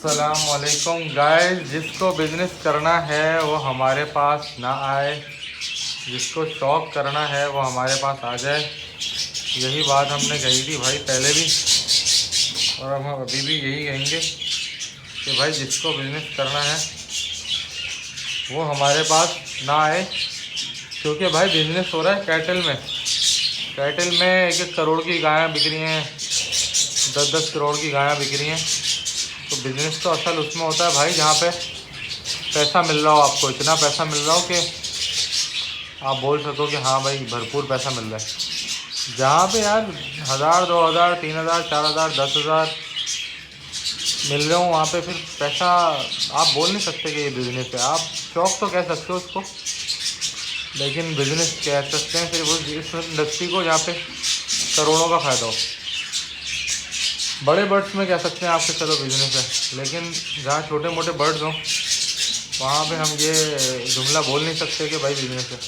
अस्सलामुअलैकुम गाइस। जिसको बिज़नेस करना है वो हमारे पास ना आए, जिसको शौक़ करना है वो हमारे पास आ जाए। यही बात हमने कही थी भाई पहले भी, और हम अभी भी यही कहेंगे कि भाई जिसको बिज़नेस करना है वो हमारे पास ना आए। क्योंकि भाई बिज़नेस हो रहा है कैटल में। कैटल में 1-1 करोड़ की गायें बिक रही हैं, 10-10 करोड़ की गायें बिक रही हैं। तो बिज़नेस तो असल उसमें होता है भाई जहाँ पे पैसा मिल रहा हो, आपको इतना पैसा मिल रहा हो कि आप बोल सको कि हाँ भाई भरपूर पैसा मिल रहा है। जहाँ पे यार 1000, 2000, 3000, 4000, 10,000 मिल रहे हो, वहाँ पे फिर पैसा आप बोल नहीं सकते कि ये बिज़नेस है। आप शौक तो कह सकते हो उसको, लेकिन बिज़नेस कह सकते हैं सिर्फ उस इंडस्ट्री को जहाँ पे करोड़ों का फ़ायदा हो। बड़े बर्ड्स में कह सकते हैं आपके चलो बिज़नेस है, लेकिन जहाँ छोटे मोटे बर्ड्स हों वहाँ पे हम ये जुमला बोल नहीं सकते कि भाई बिज़नेस है।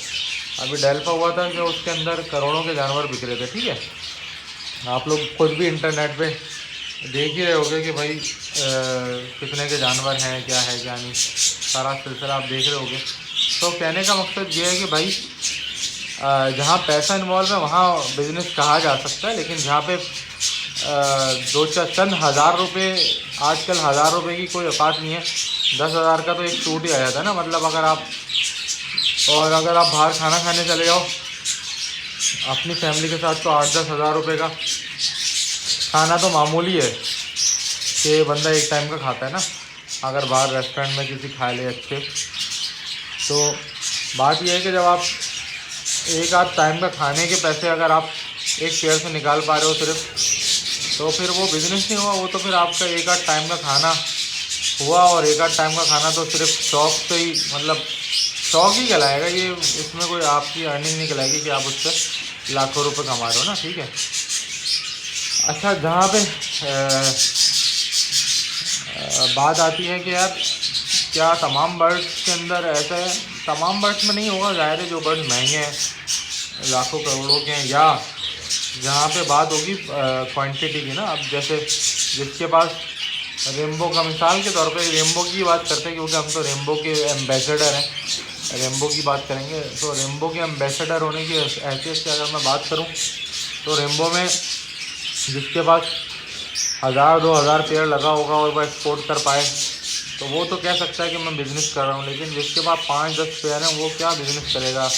अभी डेल्फा हुआ था कि उसके अंदर करोड़ों के जानवर बिक रहे थे, ठीक है। आप लोग खुद भी इंटरनेट पे देख ही रहे होगे कि भाई कितने के जानवर हैं, क्या है क्या नहीं, सारा सिलसिला आप देख रहे होगे। तो कहने का मकसद ये है कि भाई जहाँ पैसा इन्वॉल्व है वहाँ बिज़नेस कहा जा सकता है, लेकिन जहाँ पे चंद हज़ार रुपये, आजकल 1000 रुपये की कोई औकात नहीं है। 10,000 का तो एक सूट ही आ जाता है ना। मतलब अगर आप बाहर खाना खाने चले जाओ अपनी फैमिली के साथ, तो 8-10 हज़ार रुपये का खाना तो मामूली है कि बंदा एक टाइम का खाता है ना। अगर बाहर रेस्टोरेंट में किसी खा ले अच्छे, तो बात यह है कि जब आप एक आध टाइम का खाने के पैसे अगर आप एक शेयर से निकाल पा रहे हो सिर्फ, तो फिर वो बिज़नेस नहीं हुआ। वो तो फिर आपका एक आध टाइम का खाना हुआ, और एक आध टाइम का खाना तो सिर्फ शौक़ से ही, मतलब शौक़ ही कहलाएगा ये। इसमें कोई आपकी अर्निंग नहीं कहलाएगी कि आप उससे लाखों रुपए कमा रहे हो ना, ठीक है। अच्छा, जहाँ पे बात आती है कि यार क्या तमाम बर्ड्स के अंदर ऐसा है? तमाम बर्ड्स में नहीं होगा, ज़ाहिर है। जो बर्ड्स महंगे हैं, लाखों करोड़ों के हैं, या जहाँ पे बात होगी क्वांटिटी की ना। अब जैसे जिसके पास रेम्बो का, मिसाल के तौर पे रेम्बो की बात करते हैं, क्योंकि हम तो रेम्बो के एम्बेसडर हैं। रेम्बो की बात करेंगे तो रेम्बो के एम्बेसडर होने की हैसियत से अगर मैं बात करूं, तो रेम्बो में जिसके पास 1000-2000 पेड़ लगा होगा और वह एक्सपोर्ट कर पाए, तो वो तो कह सकता है कि मैं बिज़नेस कर रहा हूँ। लेकिन जिसके पास 5-10 पेड़ हैं, वो क्या बिज़नेस करेगा,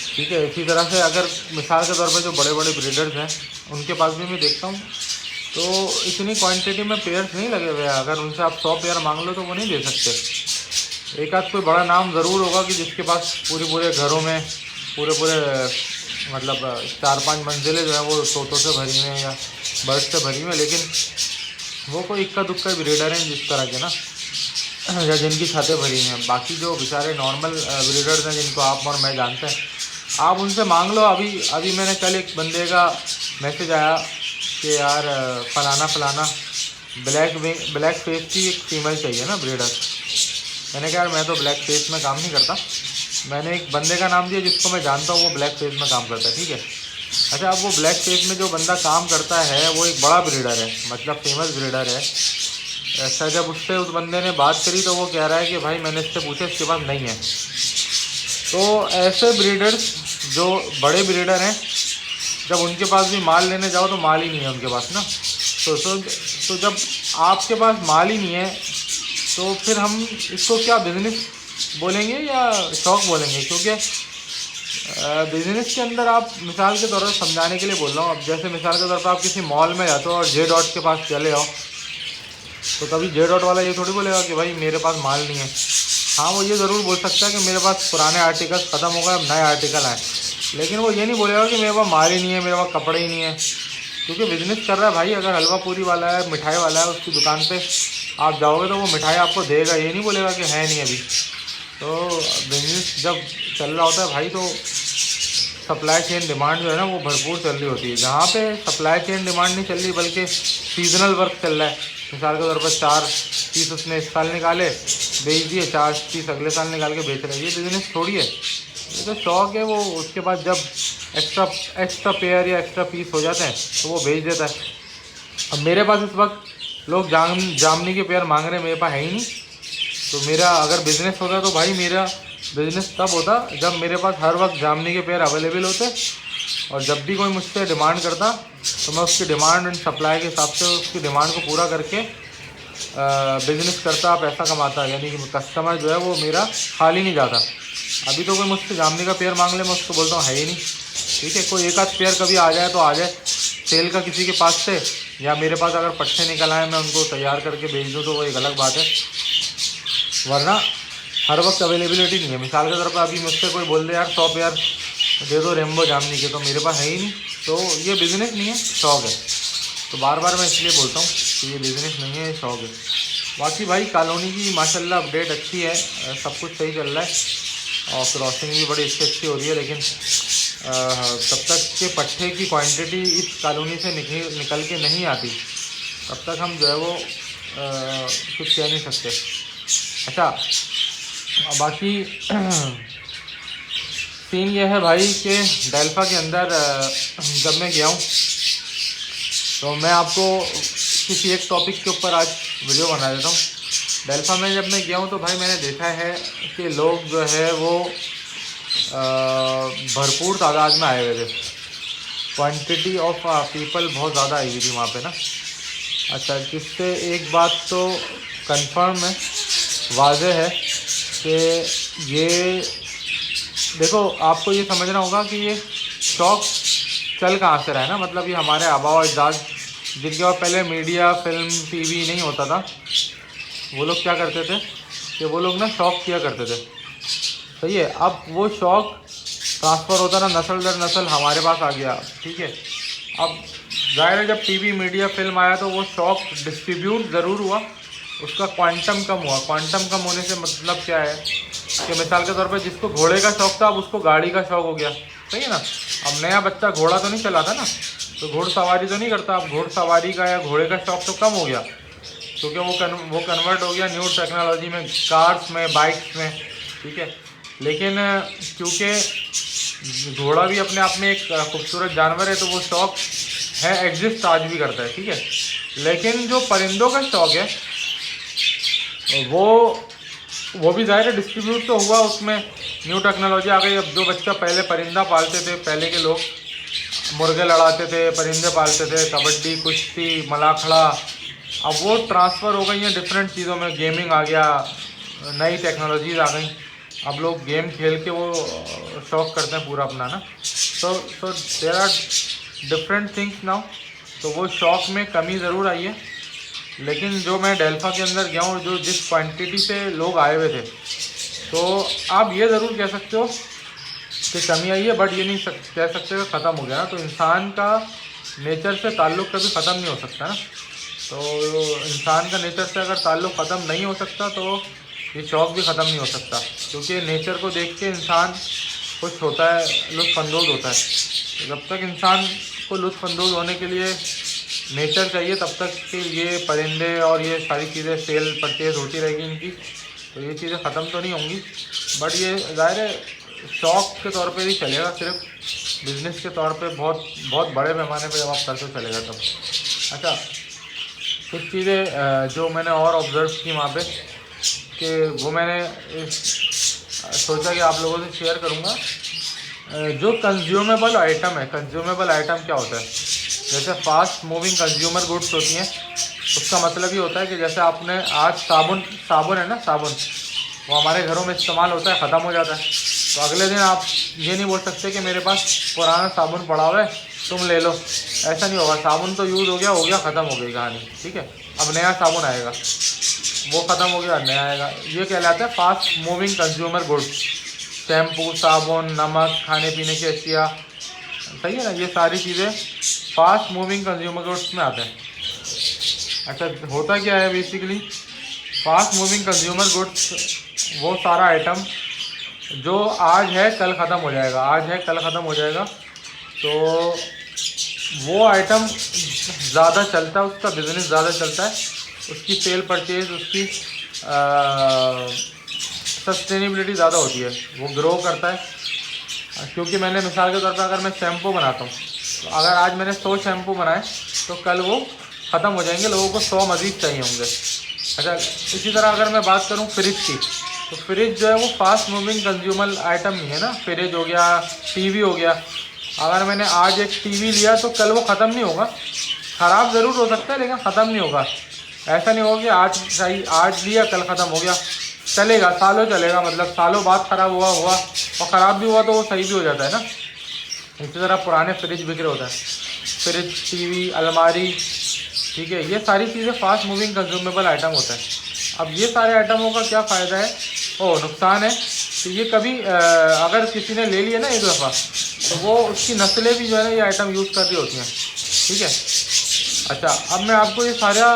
ठीक है। इसी तरह से अगर मिसाल के तौर पर जो बड़े बड़े ब्रीडर्स हैं, उनके पास भी मैं देखता हूँ तो इतनी क्वांटिटी में पेयर्स नहीं लगे हुए हैं। अगर उनसे आप 100 पेयर मांग लो तो वो नहीं दे सकते। एक आध कोई बड़ा नाम ज़रूर होगा कि जिसके पास पूरे घरों में पूरे मतलब 4-5 मंजिलें जो हैं वो तोतों से भरी हुई हैं या बर्ड से भरी हुई हैं, लेकिन वो कोई इक्का दुक्का ब्रीडर हैं जिस तरह के ना, या जिनकी छतें भरी हुई हैं। बाकी जो बेचारे नॉर्मल ब्रीडर्स हैं जिनको आप और मैं जानते हैं, आप उनसे मांग लो। अभी मैंने कल एक बंदे का मैसेज आया कि यार फलाना ब्लैक फेस की एक फीमेल चाहिए ना ब्रीडर। मैंने कहा यार मैं तो ब्लैक फेस में काम नहीं करता। मैंने एक बंदे का नाम दिया जिसको मैं जानता हूँ, वो ब्लैक फेस में काम करता है, ठीक है। अच्छा, अब वो ब्लैक फेस में जो बंदा काम करता है वो एक बड़ा ब्रीडर है, मतलब फेमस ब्रीडर है। ऐसा जब उससे उस बंदे ने बात करी तो वो कह रहा है कि भाई मैंने इससे पूछा, इसके पास नहीं है। तो ऐसे ब्रीडर्स जो बड़े ब्रीडर हैं, जब उनके पास भी माल लेने जाओ तो माल ही नहीं है उनके पास ना। तो जब आपके पास माल ही नहीं है, तो फिर हम इसको क्या बिज़नेस बोलेंगे या शौक़ बोलेंगे? क्योंकि बिज़नेस के अंदर आप, मिसाल के तौर पर समझाने के लिए बोल रहा हूँ, अब जैसे मिसाल के तौर पर आप किसी मॉल में जाते हो और जे डॉट के पास चले आओ, तो कभी जे डॉट वाला ये थोड़ी बोलेगा कि भाई मेरे पास माल नहीं है। हाँ, वो ये ज़रूर बोल सकता है कि मेरे पास पुराने आर्टिकल्स ख़त्म हो गए, अब नए आर्टिकल आए, लेकिन वो ये नहीं बोलेगा कि मेरे पास माल ही नहीं है, मेरे पास कपड़े ही नहीं है। क्योंकि बिज़नेस कर रहा है भाई। अगर हलवा पूरी वाला है, मिठाई वाला है, उसकी दुकान पे आप जाओगे तो वो मिठाई आपको देगा, ये नहीं बोलेगा कि है नहीं अभी। तो बिज़नेस जब चल रहा होता है भाई, तो सप्लाई चेन डिमांड जो है ना वो भरपूर चल रही होती है। जहाँ पे सप्लाई चेन डिमांड नहीं चल रही बल्कि सीजनल वर्क चल रहा है, मिसाल के तौर पर 4 पीस उसने इस साल निकाले, बेच दिए, 4 पीस अगले साल निकाल के बेच रहे हैं, ये बिज़नेस थोड़ी है। ये तो शौक है। वो उसके बाद जब एक्स्ट्रा पेयर या एक्स्ट्रा पीस हो जाते हैं तो वो बेच देता है। अब मेरे पास इस वक्त लोग जामनी के पेड़ मांग रहे, मेरे पास है ही नहीं। तो मेरा अगर बिज़नेस होता तो भाई मेरा बिज़नेस तब होता जब मेरे पास हर वक्त जामनी के पेड़ अवेलेबल होते, और जब भी कोई मुझसे डिमांड करता तो मैं उसकी डिमांड एंड सप्लाई के हिसाब से उसकी डिमांड को पूरा करके बिज़नेस करता, पैसा कमाता, यानी कि कस्टमर जो है वो मेरा खाली नहीं जाता। अभी तो कोई मुझसे जामनी का पेड़ मांग ले, मैं उसको बोलता हूँ है ही नहीं। ठीक है, कोई एक आध पेड़ कभी आ जाए तो आ जाए सेल का किसी के पास से, या मेरे पास अगर पट्टे निकल आए मैं उनको तैयार करके भेज दूँ तो वो एक अलग बात है, वरना हर वक्त अवेलेबिलिटी नहीं है। मिसाल के तौर पर अभी मुझसे कोई बोल दे यार 100 पेड़ दे दो रेम्बो जामनी के, तो मेरे पास है ही नहीं। तो ये बिज़नेस नहीं है, शौक है। तो बार बार मैं इसलिए बोलता हूँ कि ये बिज़नेस नहीं है, ये शौक है। बाकी भाई कॉलोनी की माशाल्लाह अपडेट अच्छी है, सब कुछ सही चल रहा है और क्रॉसिंग भी बड़ी अच्छी हो रही है। लेकिन तब तक के पट्टे की क्वांटिटी इस कॉलोनी से निकल के नहीं आती तब तक हम जो है वो कुछ कह नहीं सकते। अच्छा, बाकी सीन ये है भाई कि डेल्फा के अंदर जब मैं गया हूँ तो मैं आपको किसी एक टॉपिक के ऊपर आज वीडियो बना देता हूँ। डेल्फा में जब मैं गया हूँ तो भाई मैंने देखा है कि लोग जो है वो भरपूर तादाद में आए हुए थे, क्वांटिटी ऑफ पीपल बहुत ज़्यादा आई हुई थी वहाँ पे ना। अच्छा, जिससे एक बात तो कंफर्म है, वाज़ेह है कि ये देखो, आपको ये समझना होगा कि ये शौक चल कहाँ से रहा है ना। मतलब ये हमारे आबा और अजदाद जिनके पास पहले मीडिया, फिल्म, टीवी नहीं होता था, वो लोग क्या करते थे कि वो लोग ना शौक किया करते थे। सही है, अब वो शौक ट्रांसफ़र होता ना नस्ल दर नस्ल हमारे पास आ गया। ठीक है, अब ज़ाहिर है जब टीवी, मीडिया, फिल्म आया तो वो शौक डिस्ट्रीब्यूट ज़रूर हुआ, उसका क्वांटम कम हुआ। क्वांटम कम होने से मतलब क्या है कि मिसाल के तौर पे जिसको घोड़े का शौक था अब उसको गाड़ी का शौक हो गया। सही है ना। अब नया बच्चा घोड़ा तो नहीं चलाता ना, तो घोड़सवारी तो नहीं करता। अब घोड़सवारी का या घोड़े का शौक तो कम हो गया, क्योंकि वो कन्वर्ट हो गया न्यू टेक्नोलॉजी में, कार्स में, बाइक्स में। ठीक है, लेकिन क्योंकि घोड़ा भी अपने आप में एक खूबसूरत जानवर है तो वो शौक है, एग्जिस्ट आज भी करता है। ठीक है, लेकिन जो परिंदों का शौक है वो भी ज़ाहिर है डिस्ट्रीब्यूट तो हुआ, उसमें न्यू टेक्नोलॉजी आ गई। अब जो बच्चा पहले परिंदा पालते थे, पहले के लोग मुर्गे लड़ाते थे, परिंदे पालते थे, कबड्डी, कुश्ती, मलाखड़ा, अब वो ट्रांसफ़र हो गई हैं डिफरेंट चीज़ों में। गेमिंग आ गया, नई टेक्नोलॉजीज़ आ गई, अब लोग गेम खेल के वो शौक करते हैं पूरा अपना ना। So there are different things now. तो वो शौक में कमी ज़रूर आई है, लेकिन जो मैं डेल्फा के अंदर गया हूँ, जो जिस क्वांटिटी से लोग आए हुए थे, तो आप ये ज़रूर कह सकते हो कि कमी आई है, बट ये नहीं कह सकते कि ख़त्म हो गया ना। तो इंसान का नेचर से ताल्लुक़ कभी ख़त्म नहीं हो सकता ना। तो इंसान का नेचर से अगर ताल्लुक़ ख़त्म नहीं हो सकता तो ये शौक़ भी ख़त्म नहीं हो सकता, क्योंकि नेचर को देख के इंसान खुश होता है, लुत्फ़अंदोज़ होता है। तो जब तक इंसान को लुत्फ़अंदोज़ होने के लिए नेचर चाहिए, तब तक कि ये परिंदे और ये सारी चीज़ें सेल परचेज़ होती रहेगी इनकी, तो ये चीज़ें ख़त्म तो नहीं होंगी। बट ये ज़ाहिर है शौक़ के तौर पे ही चलेगा, सिर्फ बिज़नेस के तौर पे बहुत बड़े पैमाने पे जब आप करते चलेगा तब। अच्छा, कुछ चीज़ें जो मैंने और ऑब्ज़र्व की वहाँ पे, कि वो मैंने सोचा कि आप लोगों से शेयर करूँगा। जो कंज्यूमेबल आइटम है, कंज्यूमेबल आइटम क्या होता है, जैसे फास्ट मूविंग कंज्यूमर गुड्स होती हैं, उसका मतलब ये होता है कि जैसे आपने आज साबुन है ना, साबुन वो हमारे घरों में इस्तेमाल होता है, ख़त्म हो जाता है, तो अगले दिन आप ये नहीं बोल सकते कि मेरे पास पुराना साबुन पड़ा हुआ है तुम ले लो, ऐसा नहीं होगा। साबुन तो यूज़ हो गया, ख़त्म हो गई कहानी। ठीक है, अब नया साबुन आएगा, वो ख़त्म हो गया, नया आएगा। ये कहलाता है fast moving consumer goods. Shampoo, साबुन, नमक, खाने पीने की अशिया, सही है ना, ये सारी चीज़ें फास्ट मूविंग कंज्यूमर गुड्स में आते हैं। अच्छा, होता क्या है basically, fast moving consumer goods वो सारा आइटम जो आज है कल ख़त्म हो जाएगा, आज है कल ख़त्म हो जाएगा, तो वो आइटम ज़्यादा चलता है, उसका बिज़नेस ज़्यादा चलता है, उसकी सेल परचेज, उसकी सस्टेनेबिलिटी ज़्यादा होती है, वो ग्रो करता है। क्योंकि मैंने मिसाल के तौर पर अगर मैं शैम्पू बनाता हूँ, तो अगर आज मैंने 100 शैम्पू बनाए तो कल वो ख़त्म हो जाएंगे, लोगों को 100 मज़ीद चाहिए होंगे। अच्छा, इसी तरह अगर मैं बात करूँ फ्रिज की, तो फ्रिज जो है वो फास्ट मूविंग कंज्यूमर आइटम नहीं है ना। फ्रिज हो गया, टीवी हो गया, अगर मैंने आज एक टीवी लिया तो कल वो ख़त्म नहीं होगा। ख़राब ज़रूर हो सकता है लेकिन ख़त्म नहीं होगा। ऐसा नहीं होगा कि आज लिया कल ख़त्म हो गया। चलेगा, सालों चलेगा, मतलब सालों बाद ख़राब हुआ और ख़राब भी हुआ तो वो सही भी हो जाता है ना। इसी तरह पुराने फ्रिज बिक रहे होता है, फ्रिज, टीवी, अलमारी, ठीक है, ये सारी चीज़ें फास्ट मूविंग कंज्यूमेबल आइटम होता है। अब ये सारे आइटमों का क्या फ़ायदा है और नुकसान है कि ये कभी अगर किसी ने ले लिया ना एक दफ़ा, तो वो उसकी नस्लें भी जो है ना ये आइटम यूज़ कर रही होती हैं, ठीक है। अच्छा, अब मैं आपको ये सारा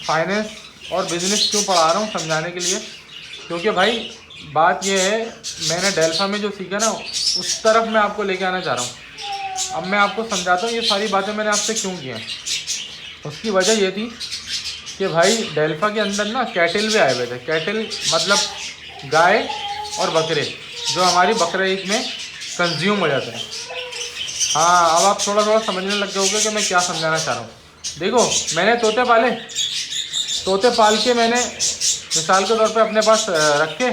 फाइनेंस और बिज़नेस क्यों पढ़ा रहा हूँ, समझाने के लिए, क्योंकि भाई बात ये है, मैंने डेल्फा में जो सीखा ना उस तरफ मैं आपको लेके आना चाह रहा हूँ। अब मैं आपको समझाता हूँ ये सारी बातें मैंने आपसे क्यों की हैं। उसकी वजह ये थी कि भाई डेल्फा के अंदर ना कैटल भी आए हुए थे। कैटल मतलब गाय और बकरे, जो हमारी बकरा ईद में कंज्यूम हो जाते हैं। हाँ, अब आप थोड़ा थोड़ा समझने लग गए होंगे कि मैं क्या समझाना चाह रहा हूँ। देखो, मैंने तोते पाले, तोते पाल के मैंने मिसाल के तौर पे अपने पास रखे,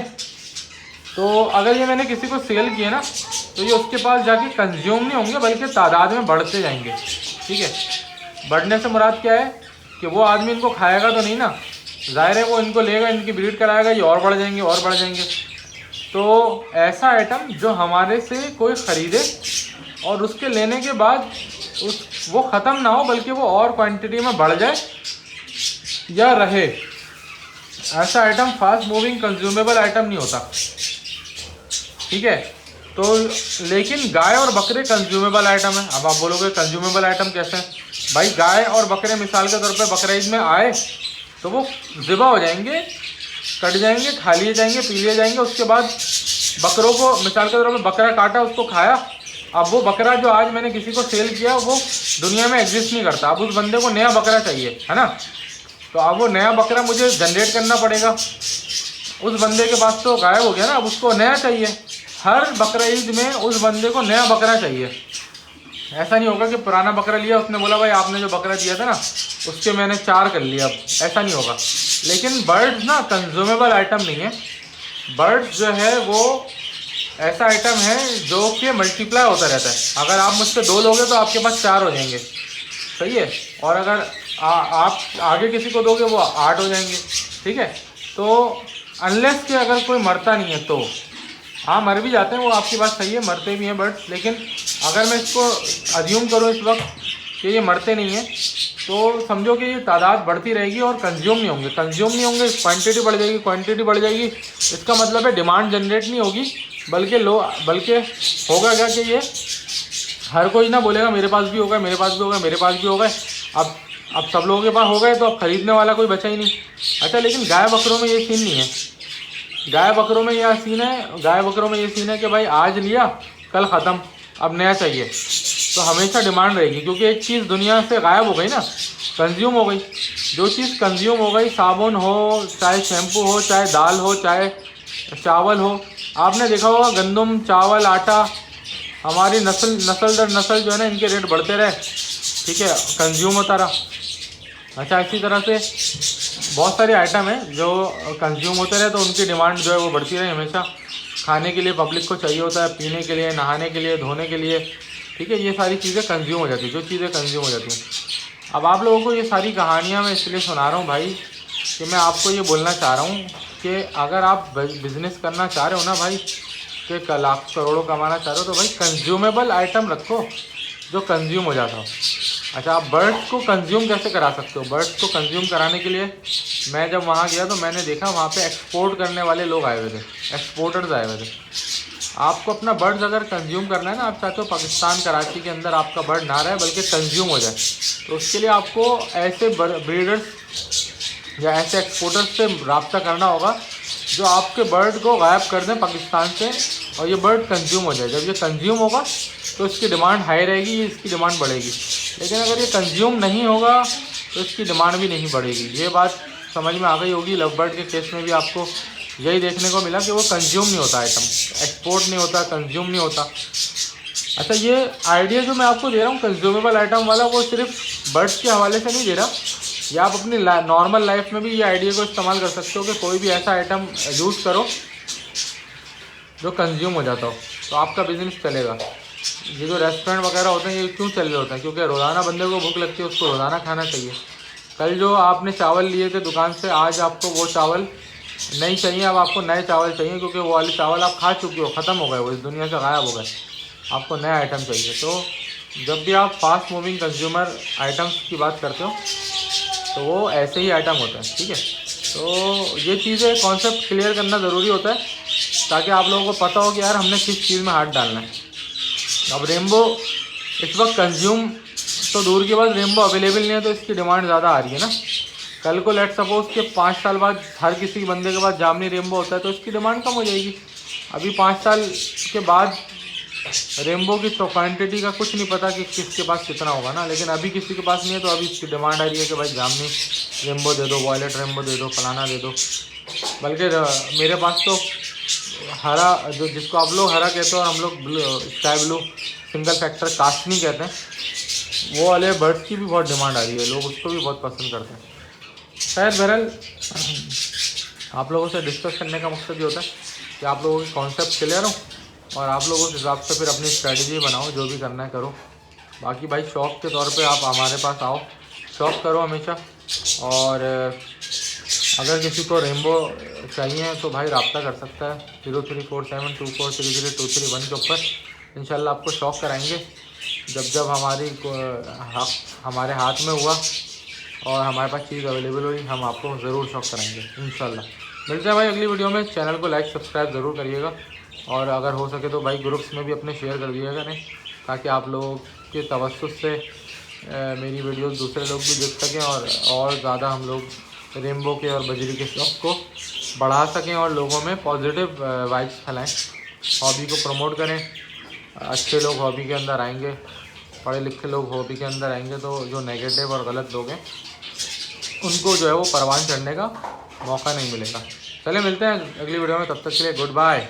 तो अगर ये मैंने किसी को सेल किए ना तो ये उसके पास जाके कंज्यूम नहीं होंगे बल्कि तादाद में बढ़ते जाएंगे, ठीक है। बढ़ने से मुराद क्या है कि वो आदमी इनको खाएगा तो नहीं ना, ज़ाहिर है वो इनको लेगा, इनकी ब्रीड कराएगा, ये और बढ़ जाएंगे और बढ़ जाएंगे। तो ऐसा आइटम जो हमारे से कोई ख़रीदे और उसके लेने के बाद वो ख़त्म ना हो बल्कि वो और क्वांटिटी में बढ़ जाए या रहे, ऐसा item fast moving consumable item नहीं होता, ठीक है। तो लेकिन गाय और बकरे कंज्यूमेबल आइटम है। अब आप बोलोगे कंज्यूमेबल आइटम कैसे हैं? भाई गाय और बकरे मिसाल के तौर पे बकरा ईद में आए तो वो ज़िबा हो जाएंगे, कट जाएंगे, खा लिए जाएंगे, पी लिए जाएंगे। उसके बाद बकरों को मिसाल के तौर पे बकरा काटा, उसको खाया। अब वो बकरा जो आज मैंने किसी को सेल किया वो दुनिया में एग्जिस्ट नहीं करता। अब उस बंदे को नया बकरा चाहिए, है ना। तो अब वो नया बकरा मुझे जनरेट करना पड़ेगा। उस बंदे के पास तो गायब हो गया ना, अब उसको नया चाहिए। हर बकरा ईद में उस बंदे को नया बकरा चाहिए। ऐसा नहीं होगा कि पुराना बकरा लिया, उसने बोला भाई आपने जो बकरा दिया था ना उसके मैंने 4 कर लिया, अब ऐसा नहीं होगा। लेकिन बर्ड्स ना कंज्यूमेबल आइटम नहीं है। बर्ड्स जो है वो ऐसा आइटम है जो कि मल्टीप्लाई होता रहता है। अगर आप मुझसे 2 लोगे तो आपके पास 4 हो जाएंगे, सही है। और अगर आप आगे किसी को दोगे वो 8 हो जाएंगे, ठीक है। तो अनलेस कि अगर कोई मरता नहीं है तो, हाँ मर भी जाते हैं, वो आपकी बात सही है, मरते भी हैं बर्ड्स। लेकिन अगर मैं इसको अज्यूम करूँ इस वक्त कि ये मरते नहीं हैं, तो समझो कि ये तादाद बढ़ती रहेगी और कंज्यूम नहीं होंगे, क्वांटिटी बढ़ जाएगी, क्वांटिटी बढ़ जाएगी। इसका मतलब है डिमांड जनरेट नहीं होगी, बल्कि होगा क्या कि ये हर कोई ना बोलेगा मेरे पास भी होगा, मेरे पास भी होगा, मेरे पास भी होगा। अब सब लोगों के पास हो गए तो अब ख़रीदने वाला कोई बचा ही नहीं। अच्छा, लेकिन गाय बकरों में ये सीन नहीं है। गाय बकरों में यह सीन है कि भाई आज लिया कल ख़त्म, अब नया चाहिए। तो हमेशा डिमांड रहेगी, क्योंकि एक चीज़ दुनिया से गायब हो गई ना, कंज्यूम हो गई। जो चीज़ कंज्यूम हो गई, साबुन हो, चाहे शैम्पू हो, चाहे दाल हो, चाहे चावल हो। आपने देखा होगा गंदम, चावल, आटा, हमारी नस्ल दर नस्ल जो है ना इनके रेट बढ़ते रहे, ठीक है, कंज्यूम होता रहा। अच्छा, इसी तरह से बहुत सारे आइटम हैं जो कंज्यूम होते रहे तो उनकी डिमांड जो है वो बढ़ती रही हमेशा। खाने के लिए पब्लिक को चाहिए होता है, पीने के लिए, नहाने के लिए, धोने के लिए, ठीक है। ये सारी चीज़ें कंज्यूम हो जाती हैं, जो चीज़ें कंज्यूम हो जाती हैं। अब आप लोगों को ये सारी कहानियाँ मैं इसलिए सुना रहा हूँ भाई कि मैं आपको ये बोलना चाह रहा हूँ कि अगर आप बिज़नेस करना चाह रहे हो ना भाई, कि लाख करोड़ों कमाना चाह रहे हो, तो भाई कंज्यूमेबल आइटम रखो जो कंज्यूम हो जाता हो। अच्छा, आप बर्ड्स को कंज्यूम कैसे करा सकते हो? बर्ड्स को कंज्यूम कराने के लिए मैं जब वहाँ गया तो मैंने देखा वहाँ पे एक्सपोर्ट करने वाले लोग आए हुए थे, एक्सपोर्टर्स आए हुए थे। आपको अपना बर्ड्स अगर कंज्यूम करना है ना, आप चाहते हो पाकिस्तान कराची के अंदर आपका बर्ड ना रहे बल्कि कंज्यूम हो जाए, तो उसके लिए आपको ऐसे ब्रीडर्स या ऐसे एक्सपोर्टर्स से रब्ता करना होगा जो आपके बर्ड को गायब कर दें पाकिस्तान से और ये बर्ड कंज्यूम हो जाए। जब ये कंज्यूम होगा तो इसकी डिमांड हाई रहेगी, इसकी डिमांड बढ़ेगी। लेकिन अगर ये कंज्यूम नहीं होगा तो इसकी डिमांड भी नहीं बढ़ेगी। ये बात समझ में आ गई होगी। लव बर्ड के केस में भी आपको यही देखने को मिला कि वो कंज्यूम नहीं होता आइटम, एक्सपोर्ट नहीं होता, कंज्यूम नहीं होता। अच्छा, ये आइडिया जो मैं आपको दे रहा हूँ कंज्यूमेबल आइटम वाला, वो सिर्फ बर्ड्स के हवाले से नहीं दे रहा, या आप अपनी नॉर्मल लाइफ में भी ये आइडिया को इस्तेमाल कर सकते हो कि कोई भी ऐसा आइटम यूज़ करो जो कंज्यूम हो जाता हो, तो आपका बिजनेस चलेगा। ये जो रेस्टोरेंट वगैरह होते हैं ये क्यों चल रहे होते हैं? क्योंकि रोज़ाना बंदे को भूख लगती है, उसको रोज़ाना खाना चाहिए। कल जो आपने चावल लिए थे दुकान से, आज आपको वो चावल नहीं चाहिए, अब आपको नए चावल चाहिए, क्योंकि वो वाले चावल आप खा चुके हो, ख़त्म हो गए, वो इस दुनिया से गायब हो गए, आपको नया आइटम चाहिए। तो जब भी आप फास्ट मूविंग कंज्यूमर आइटम्स की बात करते हो तो वो ऐसे ही आइटम होते हैं, ठीक है। तो ये चीज़ें कॉन्सेप्ट क्लियर करना ज़रूरी होता है, ताकि आप लोगों को पता हो कि यार हमने किस चीज़ में हाथ डालना है। अब रेम्बो इस वक्त कंज्यूम तो दूर की बात, रेम्बो अवेलेबल नहीं है, तो इसकी डिमांड ज़्यादा आ रही है ना। कल को लेट सपोज के 5 साल बाद हर किसी बंदे के पास जामनी रेम्बो होता है, तो इसकी डिमांड कम हो जाएगी। अभी 5 साल के बाद रेम्बो की तो क्वान्टिटी का कुछ नहीं पता कि किसके पास कितना होगा ना, लेकिन अभी किसी के पास नहीं है, तो अभी इसकी डिमांड आ रही है कि भाई जामनी रेम्बो दे दो, वॉयलेट रेम्बो दे दो, फलाना दे दो। बल्कि मेरे पास तो हरा, जो जिसको आप लोग हरा कहते हो और हम लोग स्काई ब्लू सिंगल फैक्टर कास्टनी कहते हैं, वो वाले बर्ड्स की भी बहुत डिमांड आ रही है, लोग उसको भी बहुत पसंद करते हैं। शायद बहरहाल आप लोगों से डिस्कस करने का मकसद ये होता है कि आप लोगों के कॉन्सेप्ट क्लियर हो और आप लोग उस हिसाब से फिर अपनी स्ट्रेटजी बनाओ, जो भी करना है करो। बाकी भाई शौक़ के तौर पे आप हमारे पास आओ, शौक़ करो हमेशा। और अगर किसी को रेम्बो चाहिए तो भाई रब्ता कर सकता है 034724332331 के ऊपर। इंशाल्लाह आपको शौक़ कराएंगे। जब हमारे हाथ में हुआ और हमारे पास चीज़ अवेलेबल हुई, हम आपको ज़रूर शौक़ कराएंगे इंशाल्लाह। मिलते हैं भाई अगली वीडियो में। चैनल को लाइक सब्सक्राइब ज़रूर करिएगा, और अगर हो सके तो भाई ग्रुप्स में भी अपने शेयर कर दिया करें, ताकि आप लोगों के तवज्जुह से मेरी वीडियोस दूसरे लोग भी देख सकें, और ज़्यादा हम लोग रेम्बो के और बजरी के शौक़ को बढ़ा सकें और लोगों में पॉजिटिव वाइब्स फैलाएं, हॉबी को प्रमोट करें। अच्छे लोग हॉबी के अंदर आएंगे, पढ़े लिखे लोग हॉबी के अंदर आएंगे, तो जो नेगेटिव और गलत लोग हैं उनको जो है वो परवान चढ़ने का मौका नहीं मिलेगा। चलिए मिलते हैं अगली वीडियो में, तब तक के लिए गुड बाय।